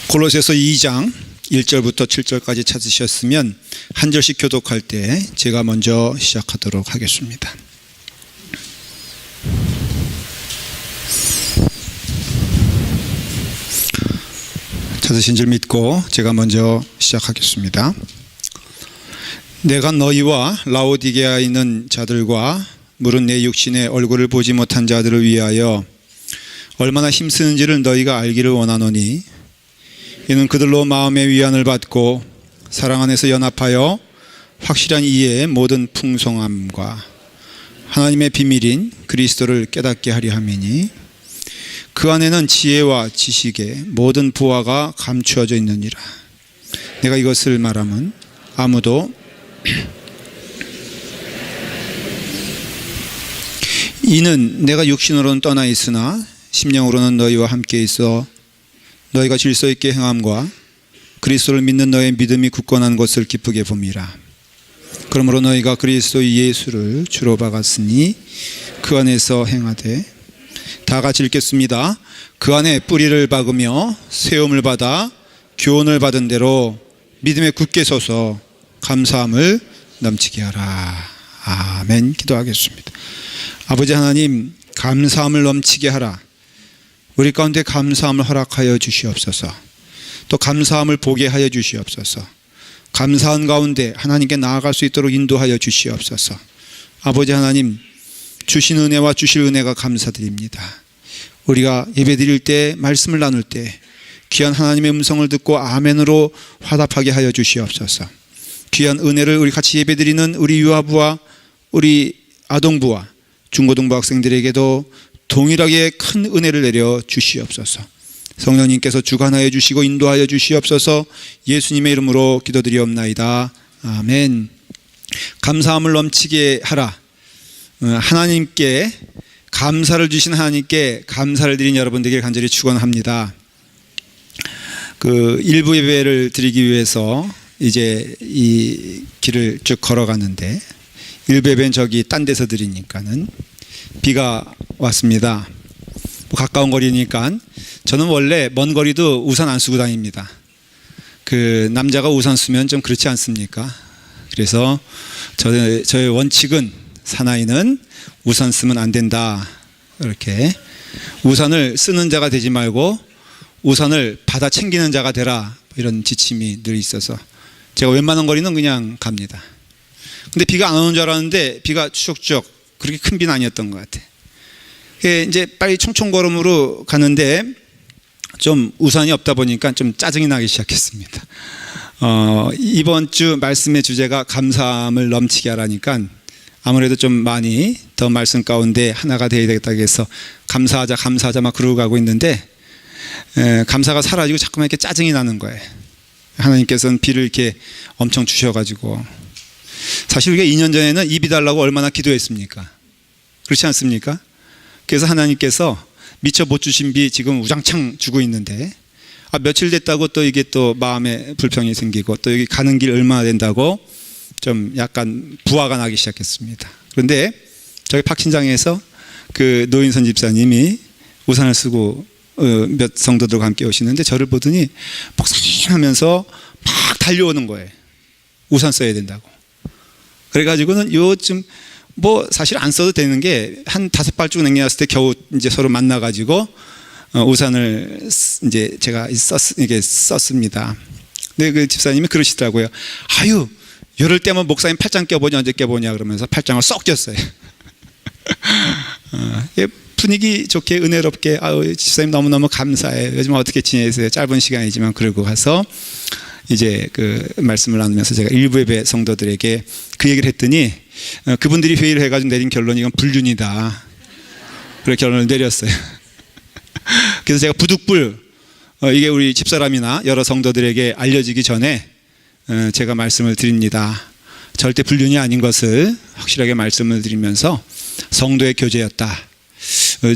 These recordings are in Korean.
골로새서 2장 1절부터 7절까지 찾으셨으면 한 절씩 교독할 때 제가 먼저 시작하도록 하겠습니다. 찾으신 줄 믿고 제가 먼저 시작하겠습니다. 내가 너희와 라오디게아에 있는 자들과 물은 내 육신의 얼굴을 보지 못한 자들을 위하여 얼마나 힘쓰는지를 너희가 알기를 원하노니, 이는 그들로 마음의 위안을 받고 사랑 안에서 연합하여 확실한 이해의 모든 풍성함과 하나님의 비밀인 그리스도를 깨닫게 하려 함이니, 그 안에는 지혜와 지식의 모든 부하가 감추어져 있느니라. 내가 이것을 말하면 아무도 이는 내가 육신으로는 떠나 있으나 심령으로는 너희와 함께 있어 너희가 질서 있게 행함과 그리스도를 믿는 너의 믿음이 굳건한 것을 기쁘게 봄이라. 그러므로 너희가 그리스도 예수를 주로 박았으니 그 안에서 행하되, 다 같이 읽겠습니다. 그 안에 뿌리를 박으며 세움을 받아 교훈을 받은 대로 믿음에 굳게 서서 감사함을 넘치게 하라. 아멘. 기도하겠습니다. 아버지 하나님, 감사함을 넘치게 하라. 우리 가운데 감사함을 허락하여 주시옵소서. 또 감사함을 보게 하여 주시옵소서. 감사한 가운데 하나님께 나아갈 수 있도록 인도하여 주시옵소서. 아버지 하나님, 주신 은혜와 주실 은혜가 감사드립니다. 우리가 예배드릴 때, 말씀을 나눌 때 귀한 하나님의 음성을 듣고 아멘으로 화답하게 하여 주시옵소서. 귀한 은혜를 우리 같이 예배드리는 우리 유아부와 우리 아동부와 중고등부 학생들에게도 동일하게 큰 은혜를 내려 주시옵소서. 성령님께서 주관하여 주시고 인도하여 주시옵소서. 예수님의 이름으로 기도드리옵나이다. 아멘. 감사함을 넘치게 하라. 하나님께 감사를 주신 하나님께 감사를 드린 여러분들에게 간절히 축원합니다. 일부 예배를 드리기 위해서 이제 이 길을 쭉 걸어가는데, 일부 예배는 저기 딴 데서 드리니까는 비가 왔습니다. 가까운 거리니까 저는 원래 먼 거리도 우산 안 쓰고 다닙니다. 남자가 우산 쓰면 좀 그렇지 않습니까? 그래서 저의 원칙은, 사나이는 우산 쓰면 안 된다. 이렇게 우산을 쓰는 자가 되지 말고 우산을 받아 챙기는 자가 되라, 이런 지침이 늘 있어서 제가 웬만한 거리는 그냥 갑니다. 근데 비가 안 오는 줄 알았는데 비가 추적추적, 그렇게 큰 비는 아니었던 것 같아. 이제 빨리 총총걸음으로 가는데 좀 우산이 없다 보니까 좀 짜증이 나기 시작했습니다. 이번 주 말씀의 주제가 감사함을 넘치게 하라니까 아무래도 좀 많이 더 말씀 가운데 하나가 되어야 되겠다 해서 감사하자 막 그러고 가고 있는데, 감사가 사라지고 자꾸만 이렇게 짜증이 나는 거예요. 하나님께서는 비를 이렇게 엄청 주셔가지고, 사실 우리가 2년 전에는 이 비 달라고 얼마나 기도했습니까? 그렇지 않습니까? 그래서 하나님께서 미처 못 주신 비 지금 우장창 주고 있는데, 며칠 됐다고 또 이게 또 마음에 불평이 생기고, 또 여기 가는 길 얼마나 된다고 좀 약간 부화가 나기 시작했습니다. 그런데 저기 박신장에서 노인선 집사님이 우산을 쓰고 몇 성도들과 함께 오시는데 저를 보더니 목사님 하면서 막 달려오는 거예요. 우산 써야 된다고. 그래가지고는 요즘 사실 안 써도 되는 게 한 5발쭉 남겨놨을 때 겨우 이제 서로 만나가지고 우산을 이제 제가 이게 썼습니다. 근데 집사님이 그러시더라고요. 아유, 이럴 때면 목사님 팔짱 껴보냐 언제 껴보냐 그러면서 팔짱을 쏙 꼈어요. 분위기 좋게 은혜롭게, 집사님 너무너무 감사해요. 요즘 어떻게 지내세요? 짧은 시간이지만 그러고 가서 이제 말씀을 나누면서 제가 일부 예배 성도들에게 그 얘기를 했더니 그분들이 회의를 해가지고 내린 결론이 이건 불륜이다. 그렇게 결론을 내렸어요. 그래서 제가 부득불 이게 우리 집사람이나 여러 성도들에게 알려지기 전에 제가 말씀을 드립니다. 절대 불륜이 아닌 것을 확실하게 말씀을 드리면서 성도의 교제였다.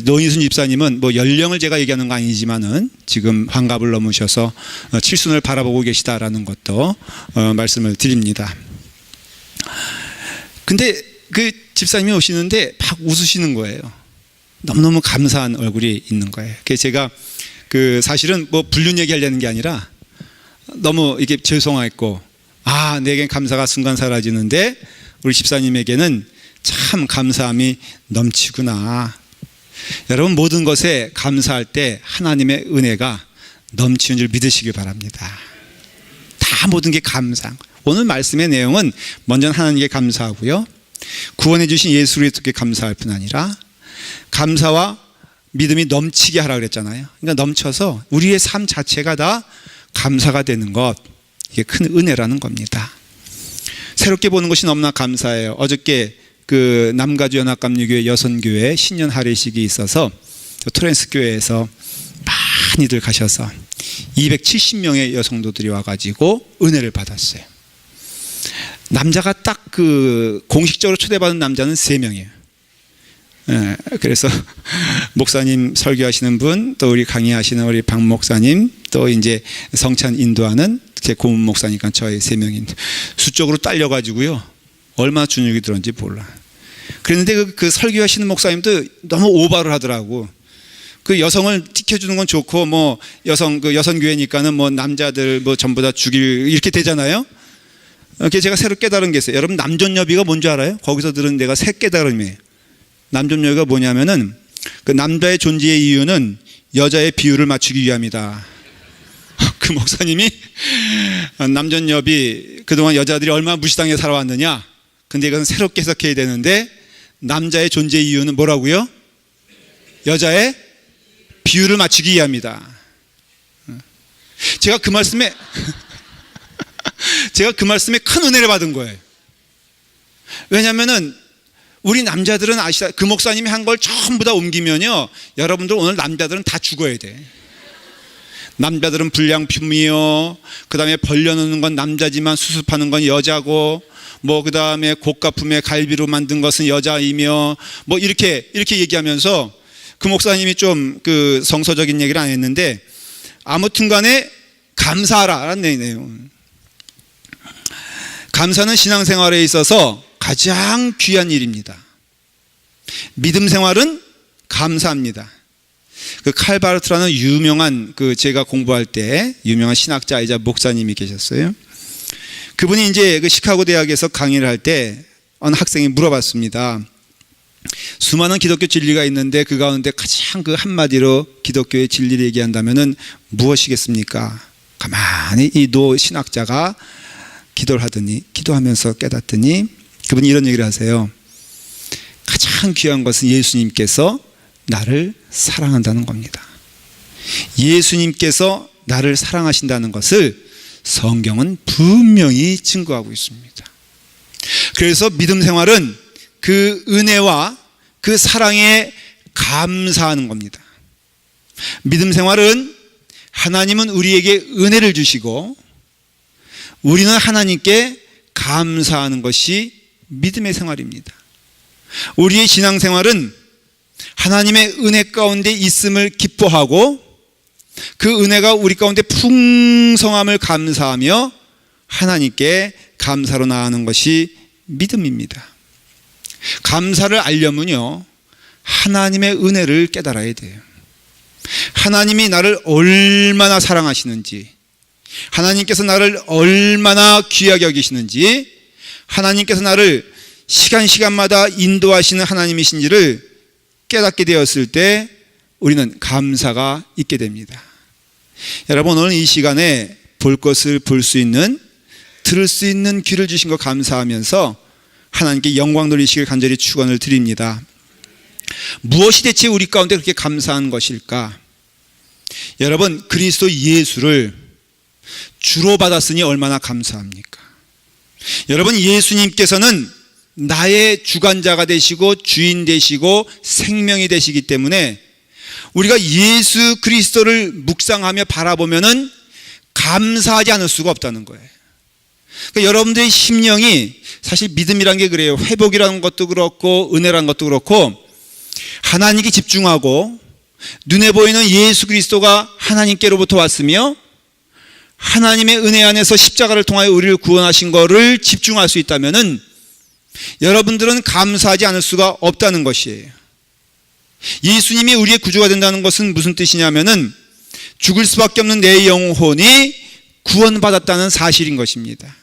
노인순 집사님은 연령을 제가 얘기하는 거 아니지만은 지금 환갑을 넘으셔서 칠순을 바라보고 계시다라는 것도 말씀을 드립니다. 근데 집사님이 오시는데 막 웃으시는 거예요. 너무너무 감사한 얼굴이 있는 거예요. 그래서 제가 그 사실은 뭐 불륜 얘기하려는 게 아니라 너무 이게 죄송했고, 내겐 감사가 순간 사라지는데 우리 집사님에게는 참 감사함이 넘치구나. 여러분, 모든 것에 감사할 때 하나님의 은혜가 넘치는 줄 믿으시길 바랍니다. 다 모든 게 감사한 거예요. 오늘 말씀의 내용은 먼저 하나님께 감사하고요, 구원해 주신 예수 그리스도께 감사할 뿐 아니라 감사와 믿음이 넘치게 하라 그랬잖아요. 그러니까 넘쳐서 우리의 삶 자체가 다 감사가 되는 것, 이게 큰 은혜라는 겁니다. 새롭게 보는 것이 너무나 감사해요. 어저께 그 남가주연합감리교회 여선교회 신년 할애식이 있어서 토렌스 교회에서 많이들 가셔서 270명의 여성도들이 와가지고 은혜를 받았어요. 남자가 딱 그 공식적으로 초대받은 남자는 3명이에요. 그래서 목사님 설교하시는 분, 또 우리 강의하시는 우리 박 목사님, 또 이제 성찬 인도하는 제 고문 목사니까 저희 3명인데 수적으로 딸려가지고요, 얼마나 준육이 들었는지 몰라. 그랬는데 그 설교하시는 목사님도 너무 오바를 하더라고. 그 여성을 지켜주는 건 좋고, 뭐 그 여성교회니까는 뭐 남자들 뭐 전부 다 죽일 이렇게 되잖아요. 그게 제가 새로 깨달은 게 있어요. 여러분, 남존여비가 뭔지 알아요? 거기서 들은 내가 새 깨달음이에요. 남존여비가 뭐냐면은 그 남자의 존재의 이유는 여자의 비율을 맞추기 위함이다. 그 목사님이 남존여비 그동안 여자들이 얼마나 무시당해 살아왔느냐, 근데 이건 새롭게 해석해야 되는데 남자의 존재의 이유는 뭐라고요? 여자의 비율을 맞추기 위함이다. 제가 그 말씀에 큰 은혜를 받은 거예요. 왜냐하면은 우리 남자들은 그 목사님이 한 걸 전부 다 옮기면요, 여러분들 오늘 남자들은 다 죽어야 돼. 남자들은 불량품이요, 그 다음에 벌려놓는 건 남자지만 수습하는 건 여자고, 뭐 그 다음에 고가품의 갈비로 만든 것은 여자이며, 뭐 이렇게 얘기하면서 그 목사님이 좀 그 성서적인 얘기를 안 했는데, 아무튼 간에 감사하라는 내용. 감사는 신앙생활에 있어서 가장 귀한 일입니다. 믿음 생활은 감사합니다. 그 칼바르트라는 유명한 제가 공부할 때 유명한 신학자이자 목사님이 계셨어요. 그분이 이제 그 시카고 대학에서 강의를 할 때 어느 학생이 물어봤습니다. 수많은 기독교 진리가 있는데 그 가운데 가장 그 한마디로 기독교의 진리를 얘기한다면은 무엇이겠습니까? 가만히 이 노 신학자가 기도하면서 깨닫더니 그분이 이런 얘기를 하세요. 가장 귀한 것은 예수님께서 나를 사랑한다는 겁니다. 예수님께서 나를 사랑하신다는 것을 성경은 분명히 증거하고 있습니다. 그래서 믿음 생활은 그 은혜와 그 사랑에 감사하는 겁니다. 믿음 생활은 하나님은 우리에게 은혜를 주시고 우리는 하나님께 감사하는 것이 믿음의 생활입니다. 우리의 신앙생활은 하나님의 은혜 가운데 있음을 기뻐하고 그 은혜가 우리 가운데 풍성함을 감사하며 하나님께 감사로 나아가는 것이 믿음입니다. 감사를 알려면요, 하나님의 은혜를 깨달아야 돼요. 하나님이 나를 얼마나 사랑하시는지, 하나님께서 나를 얼마나 귀하게 여기시는지, 하나님께서 나를 시간마다 인도하시는 하나님이신지를 깨닫게 되었을 때 우리는 감사가 있게 됩니다. 여러분, 오늘 이 시간에 볼 것을 볼 수 있는, 들을 수 있는 귀를 주신 것 감사하면서 하나님께 영광 돌리시길 간절히 축원을 드립니다. 무엇이 대체 우리 가운데 그렇게 감사한 것일까? 여러분, 그리스도 예수를 주로 받았으니 얼마나 감사합니까? 여러분, 예수님께서는 나의 주관자가 되시고 주인 되시고 생명이 되시기 때문에 우리가 예수 그리스도를 묵상하며 바라보면은 감사하지 않을 수가 없다는 거예요. 그러니까 여러분들의 심령이, 사실 믿음이란 게 그래요. 회복이라는 것도 그렇고 은혜라는 것도 그렇고, 하나님께 집중하고 눈에 보이는 예수 그리스도가 하나님께로부터 왔으며 하나님의 은혜 안에서 십자가를 통하여 우리를 구원하신 것을 집중할 수 있다면은 여러분들은 감사하지 않을 수가 없다는 것이에요. 예수님이 우리의 구주가 된다는 것은 무슨 뜻이냐면은 죽을 수밖에 없는 내 영혼이 구원받았다는 사실인 것입니다.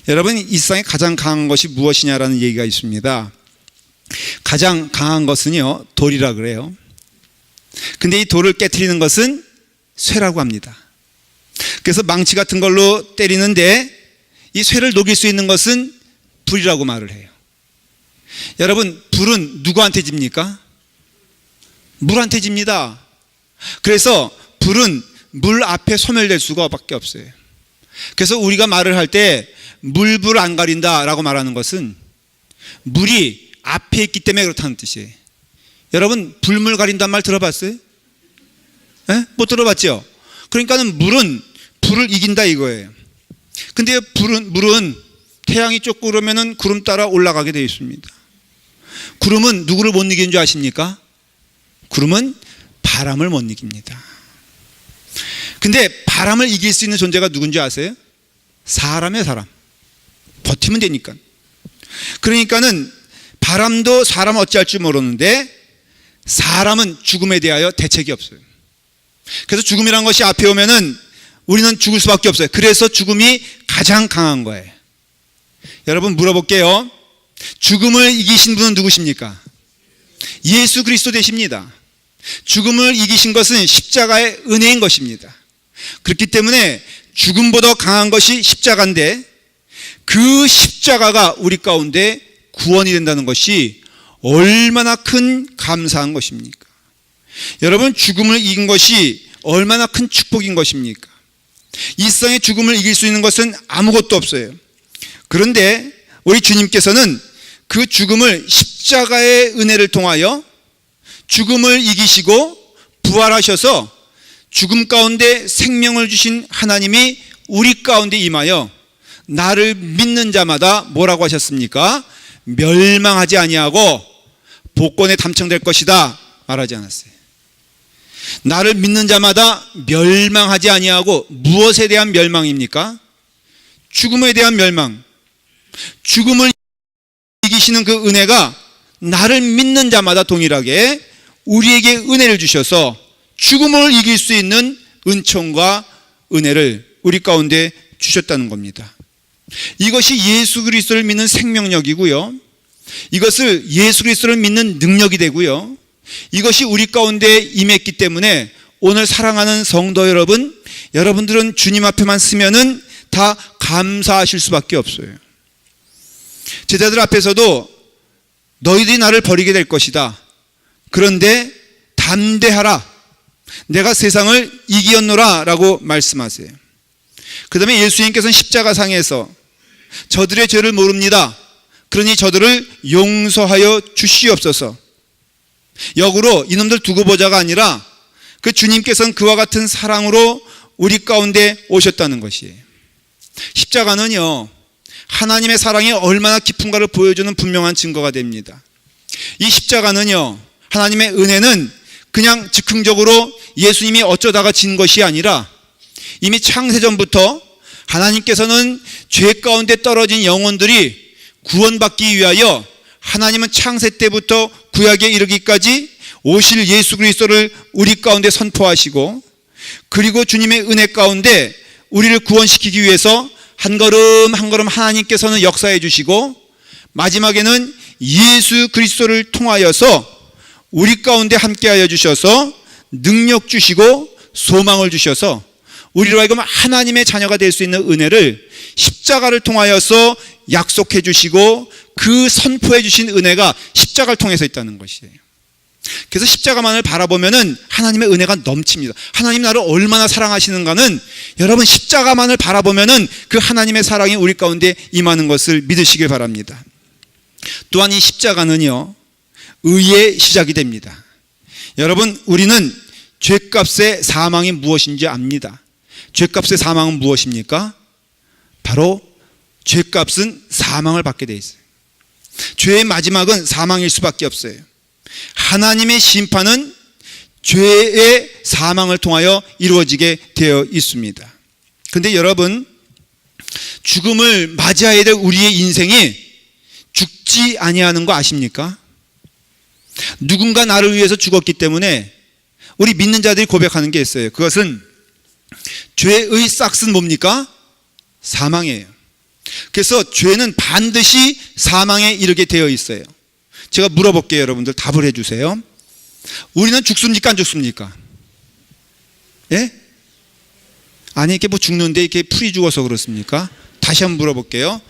여러분, 이 세상에 가장 강한 것이 무엇이냐라는 얘기가 있습니다. 가장 강한 것은요, 돌이라 그래요. 근데 이 돌을 깨트리는 것은 쇠라고 합니다. 그래서 망치 같은 걸로 때리는데 이 쇠를 녹일 수 있는 것은 불이라고 말을 해요. 여러분, 불은 누구한테 집니까? 물한테 집니다. 그래서 불은 물 앞에 소멸될 수가 밖에 없어요. 그래서 우리가 말을 할 때 물불 안 가린다라고 말하는 것은 물이 앞에 있기 때문에 그렇다는 뜻이에요. 여러분, 불물 가린다는 말 들어봤어요? 에? 못 들어봤죠? 그러니까는 물은 불을 이긴다 이거예요. 근데 물은 태양이 쫓고 그러면은 구름 따라 올라가게 되어 있습니다. 구름은 누구를 못 이기는 줄 아십니까? 구름은 바람을 못 이깁니다. 근데 바람을 이길 수 있는 존재가 누군지 아세요? 사람이에요, 사람. 버티면 되니까. 그러니까는 바람도 사람 어찌할 줄 모르는데 사람은 죽음에 대하여 대책이 없어요. 그래서 죽음이란 것이 앞에 오면은 우리는 죽을 수밖에 없어요. 그래서 죽음이 가장 강한 거예요. 여러분, 물어볼게요. 죽음을 이기신 분은 누구십니까? 예수 그리스도 되십니다. 죽음을 이기신 것은 십자가의 은혜인 것입니다. 그렇기 때문에 죽음보다 강한 것이 십자가인데 그 십자가가 우리 가운데 구원이 된다는 것이 얼마나 큰 감사한 것입니까? 여러분, 죽음을 이긴 것이 얼마나 큰 축복인 것입니까? 이 세상에 죽음을 이길 수 있는 것은 아무것도 없어요. 그런데 우리 주님께서는 그 죽음을 십자가의 은혜를 통하여 죽음을 이기시고 부활하셔서 죽음 가운데 생명을 주신 하나님이 우리 가운데 임하여 나를 믿는 자마다 뭐라고 하셨습니까? 멸망하지 아니하고 복권에 당첨될 것이다 말하지 않았어요. 나를 믿는 자마다 멸망하지 아니하고 무엇에 대한 멸망입니까? 죽음에 대한 멸망. 죽음을 이기시는 그 은혜가 나를 믿는 자마다 동일하게 우리에게 은혜를 주셔서 죽음을 이길 수 있는 은총과 은혜를 우리 가운데 주셨다는 겁니다. 이것이 예수 그리스도를 믿는 생명력이고요. 이것을 예수 그리스도를 믿는 능력이 되고요. 이것이 우리 가운데 임했기 때문에 오늘 사랑하는 성도 여러분, 여러분들은 주님 앞에만 서면은 다 감사하실 수밖에 없어요. 제자들 앞에서도 너희들이 나를 버리게 될 것이다. 그런데 담대하라. 내가 세상을 이기었노라 라고 말씀하세요. 그 다음에 예수님께서는 십자가상에서 저들의 죄를 모릅니다. 그러니 저들을 용서하여 주시옵소서. 역으로 이놈들 두고 보자가 아니라 그 주님께서는 그와 같은 사랑으로 우리 가운데 오셨다는 것이에요. 십자가는요, 하나님의 사랑이 얼마나 깊은가를 보여주는 분명한 증거가 됩니다. 이 십자가는요, 하나님의 은혜는 그냥 즉흥적으로 예수님이 어쩌다가 진 것이 아니라 이미 창세전부터 하나님께서는 죄 가운데 떨어진 영혼들이 구원받기 위하여 하나님은 창세 때부터 구약에 이르기까지 오실 예수 그리스도를 우리 가운데 선포하시고, 그리고 주님의 은혜 가운데 우리를 구원시키기 위해서 한 걸음 한 걸음 하나님께서는 역사해 주시고, 마지막에는 예수 그리스도를 통하여서 우리 가운데 함께하여 주셔서 능력 주시고 소망을 주셔서 우리로 하여금 하나님의 자녀가 될 수 있는 은혜를 십자가를 통하여서 약속해 주시고, 그 선포해 주신 은혜가 십자가를 통해서 있다는 것이에요. 그래서 십자가만을 바라보면은 하나님의 은혜가 넘칩니다. 하나님 나를 얼마나 사랑하시는가는 여러분 십자가만을 바라보면은 그 하나님의 사랑이 우리 가운데 임하는 것을 믿으시길 바랍니다. 또한 이 십자가는요, 의의 시작이 됩니다. 여러분, 우리는 죄값의 사망이 무엇인지 압니다. 죄값의 사망은 무엇입니까? 바로 죄값은 사망을 받게 돼 있어요. 죄의 마지막은 사망일 수밖에 없어요. 하나님의 심판은 죄의 사망을 통하여 이루어지게 되어 있습니다. 그런데 여러분, 죽음을 맞이해야 될 우리의 인생이 죽지 아니하는 거 아십니까? 누군가 나를 위해서 죽었기 때문에 우리 믿는 자들이 고백하는 게 있어요. 그것은 죄의 싹은 뭡니까? 사망이에요. 그래서 죄는 반드시 사망에 이르게 되어 있어요. 제가 물어볼게요. 여러분들 답을 해주세요. 우리는 죽습니까? 안 죽습니까? 예? 아니 이렇게 뭐 죽는데 이렇게 풀이 죽어서 그렇습니까? 다시 한번 물어볼게요.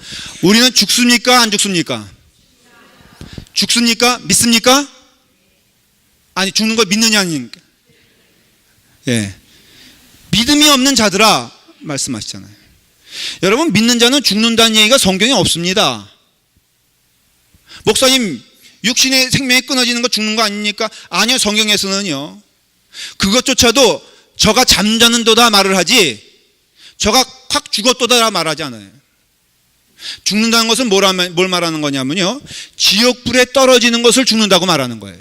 우리는 죽습니까? 안 죽습니까? 죽습니까? 믿습니까? 아니 죽는 걸 믿느냐 아닙니까? 예. 믿음이 없는 자들아 말씀하시잖아요. 여러분 믿는 자는 죽는다는 얘기가 성경에 없습니다. 목사님 육신의 생명이 끊어지는 거 죽는 거 아닙니까? 아니요, 성경에서는요. 그것조차도 저가 잠자는도다 말을 하지 저가 확 죽었도다 말하지 않아요. 죽는다는 것은 뭘 말하는 거냐면요, 지옥불에 떨어지는 것을 죽는다고 말하는 거예요.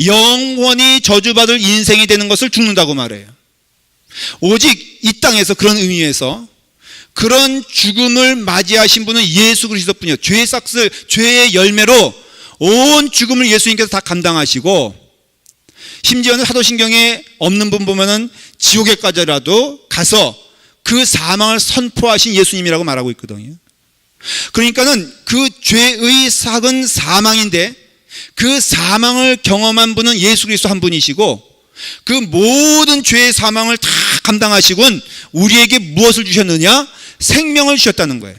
영원히 저주받을 인생이 되는 것을 죽는다고 말해요. 오직 이 땅에서 그런 의미에서 그런 죽음을 맞이하신 분은 예수 그리스도뿐이요. 죄의 싹을, 죄의 열매로 온 죽음을 예수님께서 다 감당하시고, 심지어는 사도신경에 없는 분 보면은 지옥에까지라도 가서 그 사망을 선포하신 예수님이라고 말하고 있거든요. 그러니까는 그 죄의 싹은 사망인데 그 사망을 경험한 분은 예수 그리스도 한 분이시고, 그 모든 죄의 사망을 다 감당하시곤 우리에게 무엇을 주셨느냐? 생명을 주셨다는 거예요.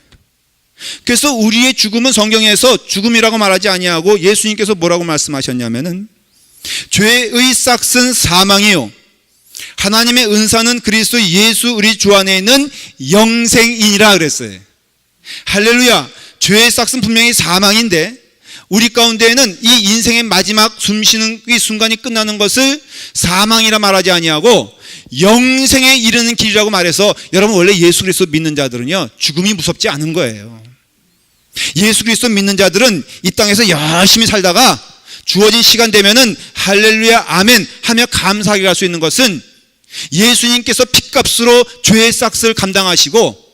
그래서 우리의 죽음은 성경에서 죽음이라고 말하지 아니하고 예수님께서 뭐라고 말씀하셨냐면은 죄의 싹은 사망이요 하나님의 은사는 그리스도 예수 우리 주 안에 있는 영생이니라 그랬어요. 할렐루야. 죄의 싹은 분명히 사망인데 우리 가운데에는 이 인생의 마지막 숨쉬는 이 순간이 끝나는 것을 사망이라 말하지 아니하고 영생에 이르는 길이라고 말해서, 여러분 원래 예수 그리스도 믿는 자들은요 죽음이 무섭지 않은 거예요. 예수 그리스도 믿는 자들은 이 땅에서 열심히 살다가 주어진 시간 되면은 할렐루야 아멘 하며 감사하게 갈 수 있는 것은 예수님께서 핏값으로 죄의 싹을 감당하시고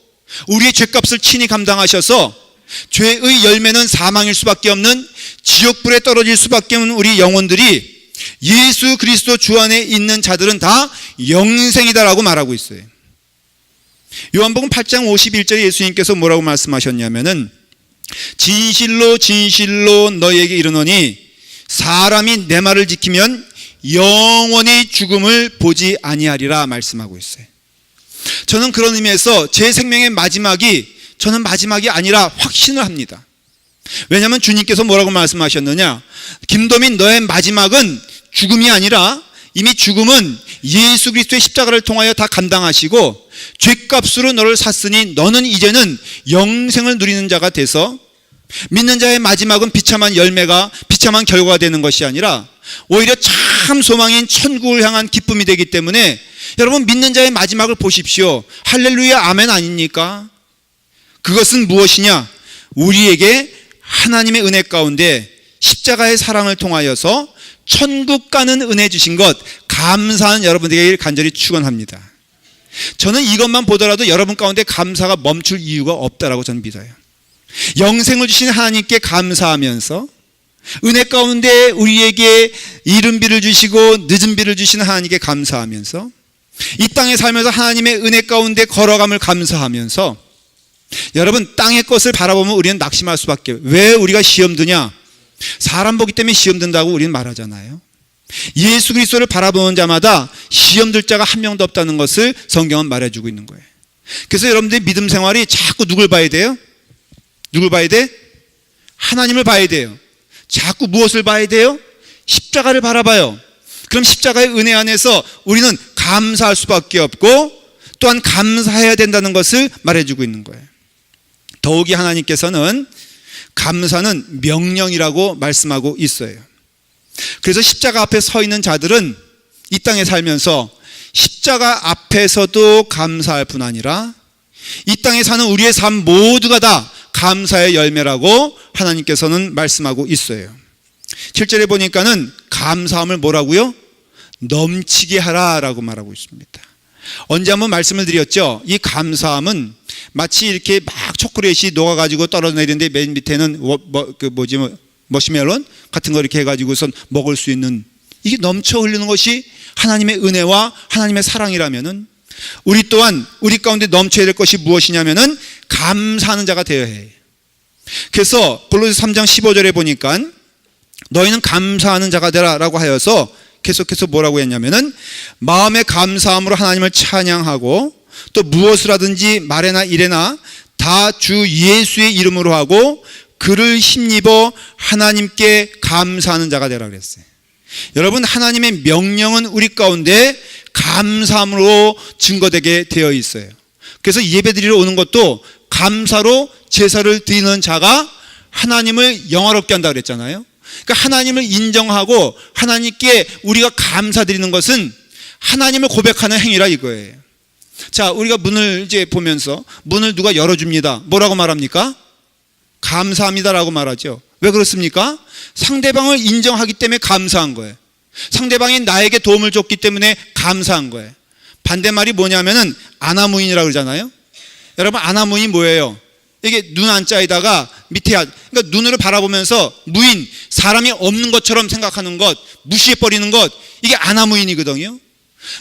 우리의 죄값을 친히 감당하셔서 죄의 열매는 사망일 수밖에 없는 지옥불에 떨어질 수밖에 없는 우리 영혼들이 예수 그리스도 주 안에 있는 자들은 다 영생이다라고 말하고 있어요. 요한복음 8장 51절에 예수님께서 뭐라고 말씀하셨냐면은 진실로 진실로 너희에게 이르노니 사람이 내 말을 지키면 영원히 죽음을 보지 아니하리라 말씀하고 있어요. 저는 그런 의미에서 제 생명의 마지막이 저는 마지막이 아니라 확신을 합니다. 왜냐하면 주님께서 뭐라고 말씀하셨느냐, 김도민 너의 마지막은 죽음이 아니라 이미 죽음은 예수 그리스도의 십자가를 통하여 다 감당하시고 죄값으로 너를 샀으니 너는 이제는 영생을 누리는 자가 돼서 믿는 자의 마지막은 비참한 열매가 비참한 결과가 되는 것이 아니라 오히려 참 소망인 천국을 향한 기쁨이 되기 때문에 여러분 믿는 자의 마지막을 보십시오. 할렐루야 아멘 아닙니까? 그것은 무엇이냐? 우리에게 하나님의 은혜 가운데 십자가의 사랑을 통하여서 천국 가는 은혜 주신 것 감사하는 여러분들에게 간절히 축원합니다. 저는 이것만 보더라도 여러분 가운데 감사가 멈출 이유가 없다라고 저는 믿어요. 영생을 주신 하나님께 감사하면서 은혜 가운데 우리에게 이른 비를 주시고 늦은 비를 주시는 하나님께 감사하면서 이 땅에 살면서 하나님의 은혜 가운데 걸어감을 감사하면서, 여러분 땅의 것을 바라보면 우리는 낙심할 수밖에. 왜 우리가 시험 드냐? 사람 보기 때문에 시험 든다고 우리는 말하잖아요. 예수 그리스도를 바라보는 자마다 시험 들 자가 한 명도 없다는 것을 성경은 말해주고 있는 거예요. 그래서 여러분들의 믿음 생활이 자꾸 누굴 봐야 돼요? 누굴 봐야 돼? 하나님을 봐야 돼요. 자꾸 무엇을 봐야 돼요? 십자가를 바라봐요. 그럼 십자가의 은혜 안에서 우리는 감사할 수밖에 없고 또한 감사해야 된다는 것을 말해주고 있는 거예요. 더욱이 하나님께서는 감사는 명령이라고 말씀하고 있어요. 그래서 십자가 앞에 서 있는 자들은 이 땅에 살면서 십자가 앞에서도 감사할 뿐 아니라 이 땅에 사는 우리의 삶 모두가 다 감사의 열매라고 하나님께서는 말씀하고 있어요. 7절에 보니까는 감사함을 뭐라고요? 넘치게 하라라고 말하고 있습니다. 언제 한번 말씀을 드렸죠. 이 감사함은 마치 이렇게 막 초콜릿이 녹아가지고 떨어내리는데 맨 밑에는 머시멜론 같은 거 이렇게 해가지고선 먹을 수 있는 이게 넘쳐 흐르는 것이 하나님의 은혜와 하나님의 사랑이라면은 우리 또한 우리 가운데 넘쳐야 될 것이 무엇이냐면은 감사하는 자가 되어야 해. 그래서 골로새 3장 15절에 보니까 너희는 감사하는 자가 되라라고 하여서 계속해서 뭐라고 했냐면은 마음의 감사함으로 하나님을 찬양하고 또 무엇을 하든지 말에나 일에나 다 주 예수의 이름으로 하고 그를 힘입어 하나님께 감사하는 자가 되라 그랬어요. 여러분, 하나님의 명령은 우리 가운데 감사함으로 증거되게 되어 있어요. 그래서 예배드리러 오는 것도 감사로 제사를 드리는 자가 하나님을 영화롭게 한다 그랬잖아요. 그러니까 하나님을 인정하고 하나님께 우리가 감사드리는 것은 하나님을 고백하는 행위라 이거예요. 자, 우리가 문을 이제 보면서 문을 누가 열어줍니다. 뭐라고 말합니까? 감사합니다라고 말하죠. 왜 그렇습니까? 상대방을 인정하기 때문에 감사한 거예요. 상대방이 나에게 도움을 줬기 때문에 감사한 거예요. 반대말이 뭐냐면은 아나무인이라고 그러잖아요. 여러분, 아나무인 뭐예요? 이게 눈 안자에다가 밑에, 그러니까 눈으로 바라보면서 무인, 사람이 없는 것처럼 생각하는 것, 무시해버리는 것, 이게 아나무인이거든요.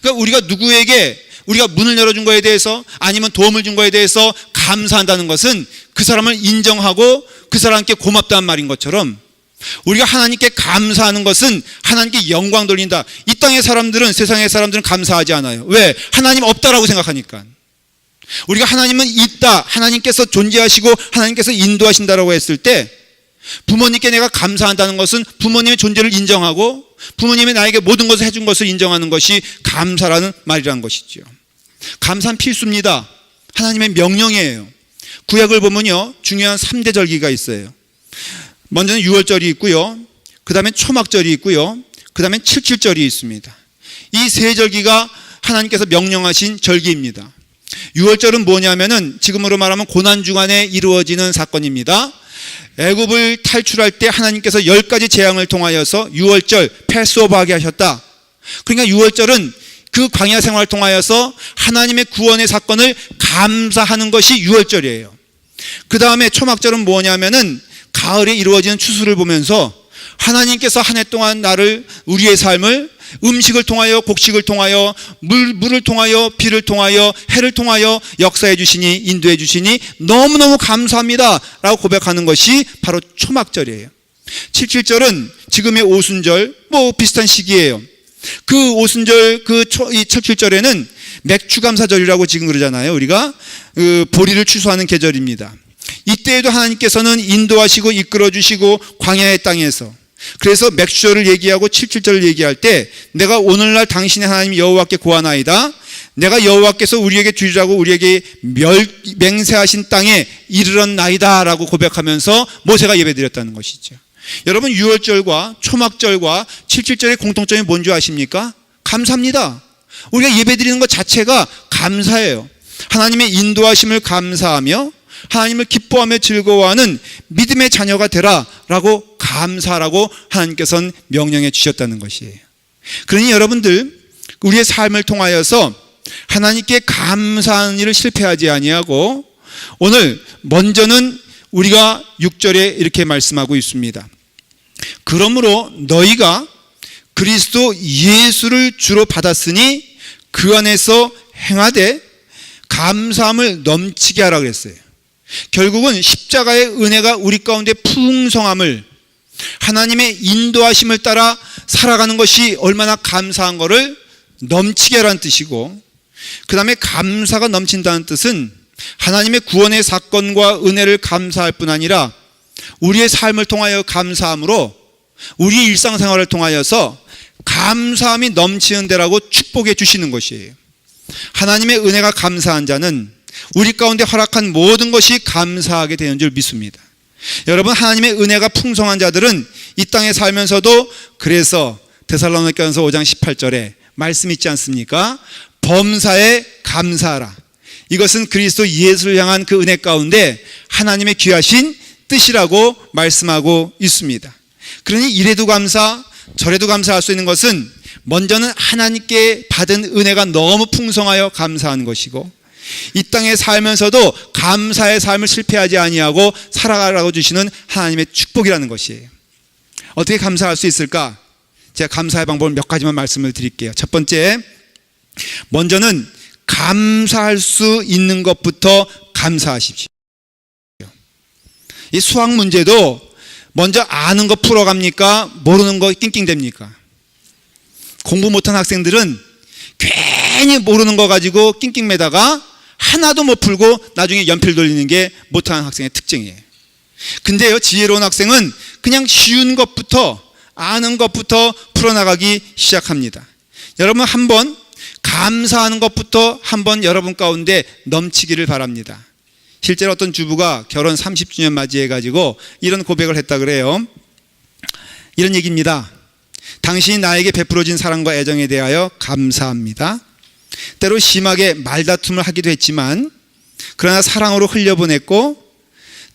그러니까 우리가 누구에게 우리가 문을 열어준 거에 대해서 아니면 도움을 준 거에 대해서 감사한다는 것은 그 사람을 인정하고 그 사람께 고맙다는 말인 것처럼 우리가 하나님께 감사하는 것은 하나님께 영광 돌린다. 이 땅의 사람들은, 세상의 사람들은 감사하지 않아요. 왜? 하나님 없다라고 생각하니까. 우리가 하나님은 있다, 하나님께서 존재하시고 하나님께서 인도하신다라고 했을 때 부모님께 내가 감사한다는 것은 부모님의 존재를 인정하고 부모님이 나에게 모든 것을 해준 것을 인정하는 것이 감사라는 말이라는 것이죠. 감사는 필수입니다. 하나님의 명령이에요. 구약을 보면요, 중요한 3대 절기가 있어요. 먼저는 유월절이 있고요, 그 다음에 초막절이 있고요, 그 다음에 칠칠절이 있습니다. 이 세 절기가 하나님께서 명령하신 절기입니다. 유월절은 뭐냐면은 지금으로 말하면 고난주간에 이루어지는 사건입니다. 애굽을 탈출할 때 하나님께서 10가지 재앙을 통하여서 유월절 패스오버하게 하셨다. 그러니까 유월절은 그 광야 생활을 통하여서 하나님의 구원의 사건을 감사하는 것이 유월절이에요. 그 다음에 초막절은 뭐냐면은 가을에 이루어지는 추수를 보면서 하나님께서 한 해 동안 나를, 우리의 삶을 음식을 통하여, 곡식을 통하여, 물을 통하여, 비를 통하여, 해를 통하여 역사해 주시니, 인도해 주시니 너무너무 감사합니다 라고 고백하는 것이 바로 초막절이에요. 칠칠절은 지금의 오순절, 뭐 비슷한 시기예요. 그 오순절, 이 칠칠절에는 맥추감사절이라고 지금 그러잖아요. 우리가 보리를 추수하는 계절입니다. 이때에도 하나님께서는 인도하시고 이끌어 주시고 광야의 땅에서, 그래서 맥주절을 얘기하고 칠칠절을 얘기할 때 내가 오늘날 당신의 하나님 여호와께 구하나이다, 내가 여호와께서 우리에게 주리라고 우리에게 맹세하신 땅에 이르렀나이다 라고 고백하면서 모세가 예배드렸다는 것이죠. 여러분, 유월절과 초막절과 칠칠절의 공통점이 뭔지 아십니까? 감사합니다. 우리가 예배드리는 것 자체가 감사예요. 하나님의 인도하심을 감사하며 하나님을 기뻐하며 즐거워하는 믿음의 자녀가 되라 라고 감사라고 하나님께서는 명령해 주셨다는 것이에요. 그러니 여러분들, 우리의 삶을 통하여서 하나님께 감사하는 일을 실패하지 아니하고, 오늘 먼저는 우리가 6절에 이렇게 말씀하고 있습니다. 그러므로 너희가 그리스도 예수를 주로 받았으니 그 안에서 행하되 감사함을 넘치게 하라 그랬어요. 결국은 십자가의 은혜가 우리 가운데 풍성함을, 하나님의 인도하심을 따라 살아가는 것이 얼마나 감사한 것을 넘치게 하라는 뜻이고, 그 다음에 감사가 넘친다는 뜻은 하나님의 구원의 사건과 은혜를 감사할 뿐 아니라 우리의 삶을 통하여 감사함으로 우리의 일상생활을 통하여서 감사함이 넘치는 데라고 축복해 주시는 것이에요. 하나님의 은혜가 감사한 자는 우리 가운데 허락한 모든 것이 감사하게 되는 줄 믿습니다. 여러분, 하나님의 은혜가 풍성한 자들은 이 땅에 살면서도, 그래서 데살로니가전서 5장 18절에 말씀 있지 않습니까? 범사에 감사하라. 이것은 그리스도 예수를 향한 그 은혜 가운데 하나님의 귀하신 뜻이라고 말씀하고 있습니다. 그러니 이래도 감사, 저래도 감사할 수 있는 것은 먼저는 하나님께 받은 은혜가 너무 풍성하여 감사하는 것이고, 이 땅에 살면서도 감사의 삶을 실패하지 아니하고 살아가라고 주시는 하나님의 축복이라는 것이에요. 어떻게 감사할 수 있을까? 제가 감사의 방법을 몇 가지만 말씀을 드릴게요. 첫 번째, 먼저는 감사할 수 있는 것부터 감사하십시오. 이 수학 문제도 먼저 아는 거 풀어갑니까? 모르는 거 낑낑댑니까? 공부 못한 학생들은 괜히 모르는 거 가지고 낑낑매다가 하나도 못 풀고 나중에 연필 돌리는 게 못하는 학생의 특징이에요. 근데요, 지혜로운 학생은 그냥 쉬운 것부터, 아는 것부터 풀어나가기 시작합니다. 여러분, 한번 감사하는 것부터 한번 여러분 가운데 넘치기를 바랍니다. 실제로 어떤 주부가 결혼 30주년 맞이해가지고 이런 고백을 했다 그래요. 이런 얘기입니다. 당신이 나에게 베풀어진 사랑과 애정에 대하여 감사합니다. 때로 심하게 말다툼을 하기도 했지만 그러나 사랑으로 흘려보냈고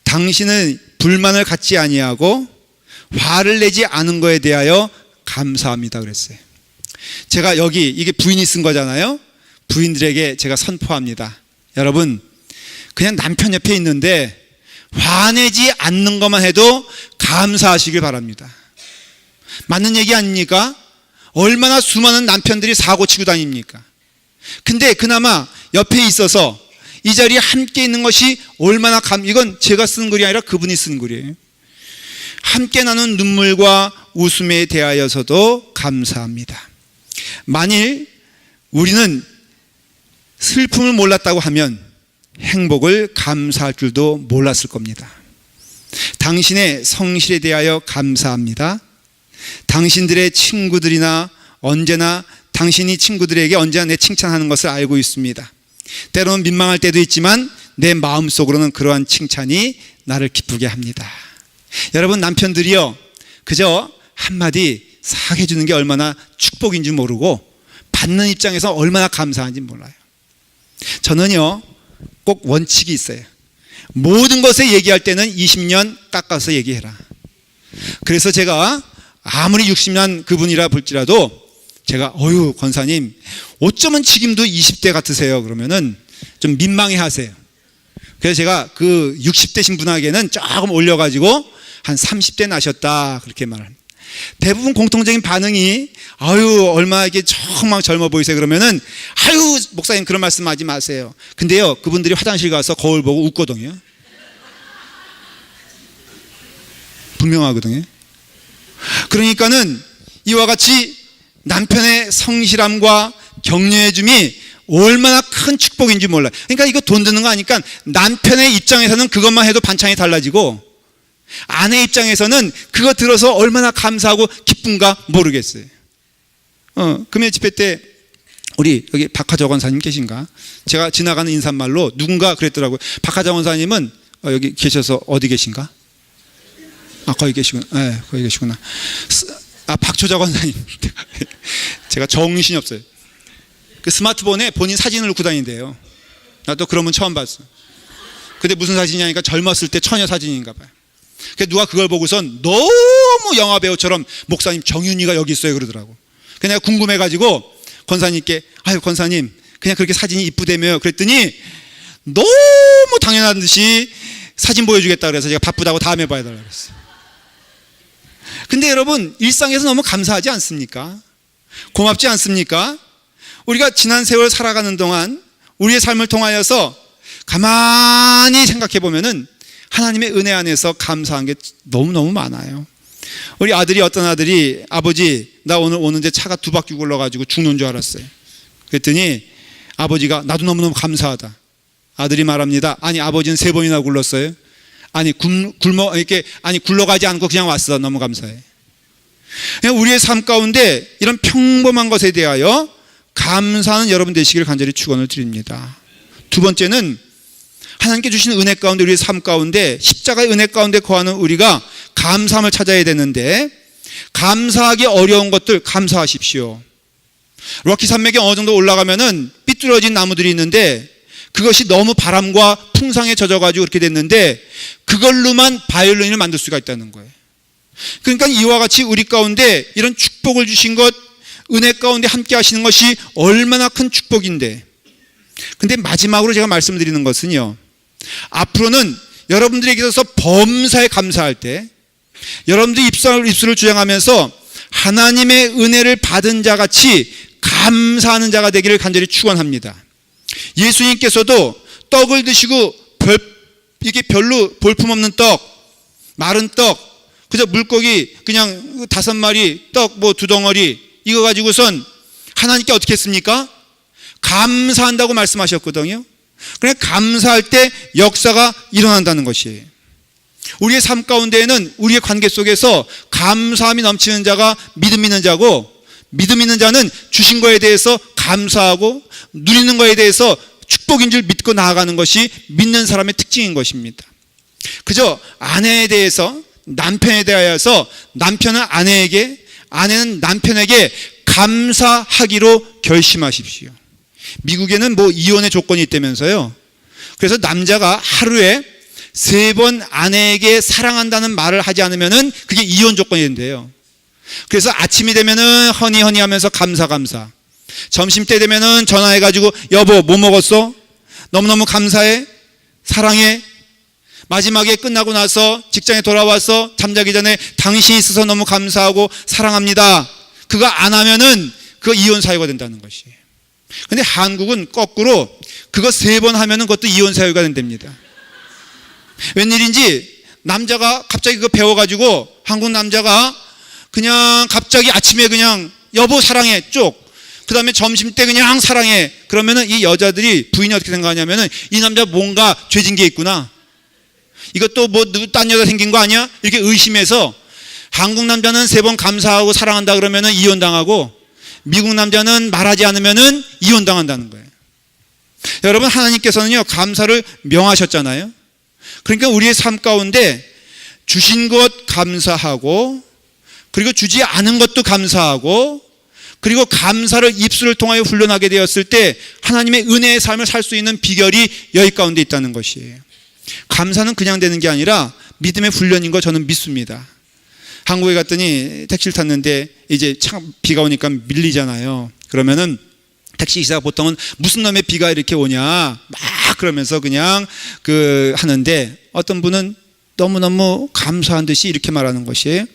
당신은 불만을 갖지 아니하고 화를 내지 않은 것에 대하여 감사합니다 그랬어요. 제가 여기 이게 부인이 쓴 거잖아요. 부인들에게 제가 선포합니다. 여러분, 그냥 남편 옆에 있는데 화내지 않는 것만 해도 감사하시길 바랍니다. 맞는 얘기 아닙니까? 얼마나 수많은 남편들이 사고 치고 다닙니까? 근데 그나마 옆에 있어서 이 자리에 함께 있는 것이 얼마나 이건 제가 쓴 글이 아니라 그분이 쓴 글이에요. 함께 나눈 눈물과 웃음에 대하여서도 감사합니다. 만일 우리는 슬픔을 몰랐다고 하면 행복을 감사할 줄도 몰랐을 겁니다. 당신의 성실에 대하여 감사합니다. 당신들의 친구들이나 언제나 당신이 친구들에게 언제나 내 칭찬하는 것을 알고 있습니다. 때로는 민망할 때도 있지만 내 마음속으로는 그러한 칭찬이 나를 기쁘게 합니다. 여러분, 남편들이요, 그저 한마디 싹 해주는 게 얼마나 축복인지 모르고 받는 입장에서 얼마나 감사한지 몰라요. 저는요, 꼭 원칙이 있어요. 모든 것에 얘기할 때는 20년 깎아서 얘기해라. 그래서 제가 아무리 60년 그분이라 볼지라도 제가 어휴 권사님 어쩌면 지금도 20대 같으세요 그러면은 좀 민망해 하세요. 그래서 제가 그 60대신 분에게는 조금 올려가지고 한 30대 나셨다 그렇게 말합니다. 대부분 공통적인 반응이 아유 얼마나 이게 정말 젊어 보이세요 그러면은 아유 목사님 그런 말씀 하지 마세요. 근데요, 그분들이 화장실 가서 거울 보고 웃거든요. 분명하거든요. 그러니까는 이와 같이 남편의 성실함과 격려해줌이 얼마나 큰 축복인지 몰라요. 그러니까 이거 돈 드는 거 아니까 남편의 입장에서는 그것만 해도 반찬이 달라지고 아내 입장에서는 그거 들어서 얼마나 감사하고 기쁜가 모르겠어요. 금요 집회 때 우리 여기 박하정 원사님 계신가? 제가 지나가는 인사말로 누군가 그랬더라고요. 박하정 원사님은 여기 계셔서 어디 계신가? 거기 계시구나. 네, 거기 계시구나. 박초자 권사님. 제가 정신이 없어요. 그 스마트폰에 본인 사진을 넣고 다닌대요. 나도 그런 분 처음 봤어. 근데 무슨 사진이냐니까 젊었을 때 처녀 사진인가 봐요. 그래서 누가 그걸 보고선 너무 영화배우처럼 목사님 정윤이가 여기 있어요 그러더라고. 그래서 내가 궁금해가지고 권사님께 아유 권사님 그냥 그렇게 사진이 이쁘다며요 그랬더니 너무 당연한 듯이 사진 보여주겠다 그래서 제가 바쁘다고 다음에 봐야 달라고 그랬어요. 근데 여러분 일상에서 너무 감사하지 않습니까? 고맙지 않습니까? 우리가 지난 세월 살아가는 동안 우리의 삶을 통하여서 가만히 생각해 보면은 하나님의 은혜 안에서 감사한 게 너무너무 많아요. 우리 아들이 어떤 아들이 아버지 나 오늘 오는데 차가 2바퀴 굴러가지고 죽는 줄 알았어요. 그랬더니 아버지가 나도 너무너무 감사하다. 아들이 말합니다. 아니 아버지는 3번이나 굴렀어요. 아니 굴러가지 않고 그냥 왔어. 너무 감사해. 우리의 삶 가운데 이런 평범한 것에 대하여 감사하는 여러분 되시기를 간절히 축원을 드립니다. 두 번째는 하나님께 주신 은혜 가운데 우리의 삶 가운데 십자가의 은혜 가운데 거하는 우리가 감사함을 찾아야 되는데 감사하기 어려운 것들 감사하십시오. 럭키 산맥에 어느 정도 올라가면은 삐뚤어진 나무들이 있는데 그것이 너무 바람과 풍상에 젖어가지고 그렇게 됐는데 그걸로만 바이올린을 만들 수가 있다는 거예요. 그러니까 이와 같이 우리 가운데 이런 축복을 주신 것 은혜 가운데 함께 하시는 것이 얼마나 큰 축복인데 근데 마지막으로 제가 말씀드리는 것은요 앞으로는 여러분들에게 있어서 범사에 감사할 때 여러분들이 입술을 주장하면서 하나님의 은혜를 받은 자 같이 감사하는 자가 되기를 간절히 축원합니다. 예수님께서도 떡을 드시고 이게 별로 볼품없는 떡, 마른 떡, 그저 물고기 그냥 5마리, 떡 뭐 2덩어리 이거 가지고선 하나님께 어떻게 했습니까? 감사한다고 말씀하셨거든요. 그냥 감사할 때 역사가 일어난다는 것이에요. 우리의 삶 가운데에는 우리의 관계 속에서 감사함이 넘치는 자가 믿음 있는 자고, 믿음 있는 자는 주신 거에 대해서 감사하고 누리는 거에 대해서 축복인 줄 믿고 나아가는 것이 믿는 사람의 특징인 것입니다. 그저 아내에 대해서, 남편에 대하여서 남편은 아내에게, 아내는 남편에게 감사하기로 결심하십시오. 미국에는 뭐 이혼의 조건이 있다면서요. 그래서 남자가 하루에 3번 아내에게 사랑한다는 말을 하지 않으면은 그게 이혼 조건이 된대요. 그래서 아침이 되면은 허니 하면서 감사. 점심때 되면은 전화해가지고 여보 뭐 먹었어? 너무너무 감사해, 사랑해. 마지막에 끝나고 나서 직장에 돌아와서 잠자기 전에 당신이 있어서 너무 감사하고 사랑합니다. 그거 안 하면은 그거 이혼 사유가 된다는 것이에요. 근데 한국은 거꾸로 그거 3번 하면은 그것도 이혼 사유가 된답니다. 웬일인지 남자가 갑자기 그거 배워가지고, 한국 남자가 그냥 갑자기 아침에 그냥 여보 사랑해 쪽, 그 다음에 점심 때 그냥 사랑해. 그러면은 이 여자들이, 부인이 어떻게 생각하냐면은 이 남자 뭔가 죄진 게 있구나, 이것도 뭐 딴 여자 생긴 거 아니야? 이렇게 의심해서, 한국 남자는 3번 감사하고 사랑한다 그러면은 이혼당하고, 미국 남자는 말하지 않으면은 이혼당한다는 거예요. 여러분, 하나님께서는요 감사를 명하셨잖아요. 그러니까 우리의 삶 가운데 주신 것 감사하고, 그리고 주지 않은 것도 감사하고, 그리고 감사를 입술을 통하여 훈련하게 되었을 때 하나님의 은혜의 삶을 살 수 있는 비결이 여기 가운데 있다는 것이에요. 감사는 그냥 되는 게 아니라 믿음의 훈련인 거 저는 믿습니다. 한국에 갔더니 택시를 탔는데 이제 참 비가 오니까 밀리잖아요. 그러면은 택시 기사가 보통은 무슨 놈의 비가 이렇게 오냐 막 그러면서 그냥 하는데, 어떤 분은 너무너무 감사한 듯이 이렇게 말하는 것이에요.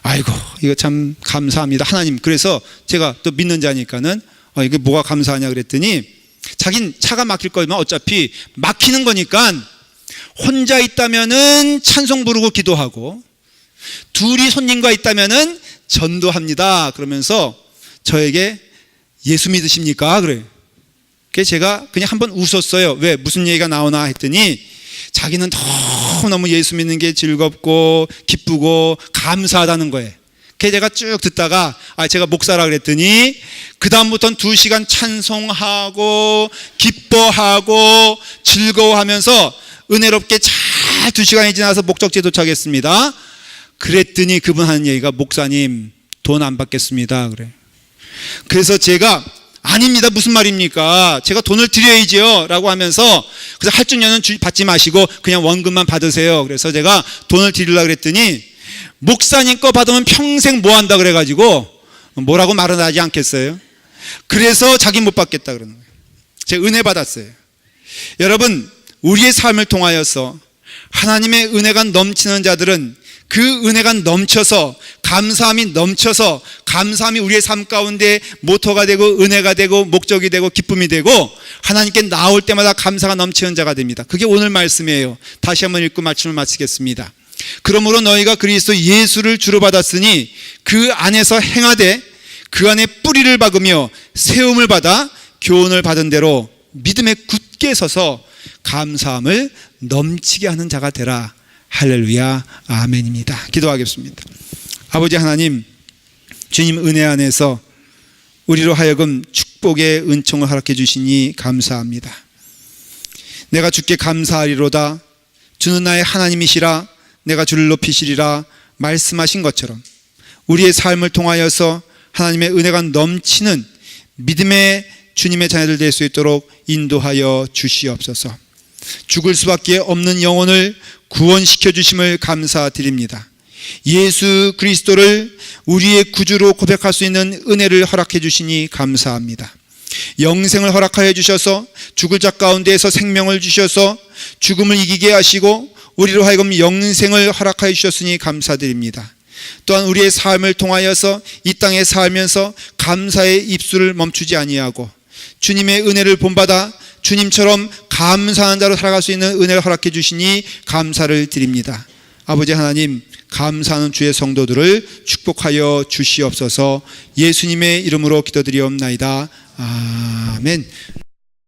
아이고 이거 참 감사합니다 하나님. 그래서 제가 또 믿는 자니까는 이게 뭐가 감사하냐 그랬더니, 자긴 차가 막힐 거면 어차피 막히는 거니까 혼자 있다면은 찬송 부르고 기도하고, 둘이 손님과 있다면은 전도합니다. 그러면서 저에게 예수 믿으십니까? 그래요. 그래서 제가 그냥 한번 웃었어요. 왜? 무슨 얘기가 나오나 했더니 자기는 너무너무 예수 믿는 게 즐겁고 기쁘고 감사하다는 거예요. 그래서 제가 쭉 듣다가 제가 목사라 그랬더니 그 다음부터는 2시간 찬송하고 기뻐하고 즐거워하면서 은혜롭게 잘 2시간이 지나서 목적지에 도착했습니다. 그랬더니 그분 하는 얘기가, 목사님 돈 안 받겠습니다 그래. 그래서 제가 아닙니다 무슨 말입니까, 제가 돈을 드려야지요 라고 하면서, 그래서 할증료는 받지 마시고 그냥 원금만 받으세요. 그래서 제가 돈을 드리려고 그랬더니, 목사님 거 받으면 평생 뭐 한다 그래가지고 뭐라고 말은 하지 않겠어요. 그래서 자기 못 받겠다 그러는 거예요. 제가 은혜 받았어요. 여러분, 우리의 삶을 통하여서 하나님의 은혜가 넘치는 자들은 그 은혜가 넘쳐서, 감사함이 넘쳐서, 감사함이 우리의 삶 가운데 모토가 되고 은혜가 되고 목적이 되고 기쁨이 되고, 하나님께 나올 때마다 감사가 넘치는 자가 됩니다. 그게 오늘 말씀이에요. 다시 한번 읽고 말씀을 마치겠습니다. 그러므로 너희가 그리스도 예수를 주로 받았으니 그 안에서 행하되 그 안에 뿌리를 박으며 세움을 받아 교훈을 받은 대로 믿음에 굳게 서서 감사함을 넘치게 하는 자가 되라. 할렐루야, 아멘입니다. 기도하겠습니다. 아버지 하나님, 주님 은혜 안에서 우리로 하여금 축복의 은총을 허락해 주시니 감사합니다. 내가 주께 감사하리로다. 주는 나의 하나님이시라. 내가 주를 높이시리라 말씀하신 것처럼 우리의 삶을 통하여서 하나님의 은혜가 넘치는 믿음의 주님의 자녀들 될 수 있도록 인도하여 주시옵소서. 죽을 수밖에 없는 영혼을 구원시켜 주심을 감사드립니다. 예수 그리스도를 우리의 구주로 고백할 수 있는 은혜를 허락해 주시니 감사합니다. 영생을 허락하여 주셔서 죽을 자 가운데에서 생명을 주셔서 죽음을 이기게 하시고 우리로 하여금 영생을 허락하여 주셨으니 감사드립니다. 또한 우리의 삶을 통하여서 이 땅에 살면서 감사의 입술을 멈추지 아니하고 주님의 은혜를 본받아 주님처럼 감사한 자로 살아갈 수 있는 은혜를 허락해 주시니 감사를 드립니다. 아버지 하나님, 감사하는 주의 성도들을 축복하여 주시옵소서. 예수님의 이름으로 기도드리옵나이다. 아멘.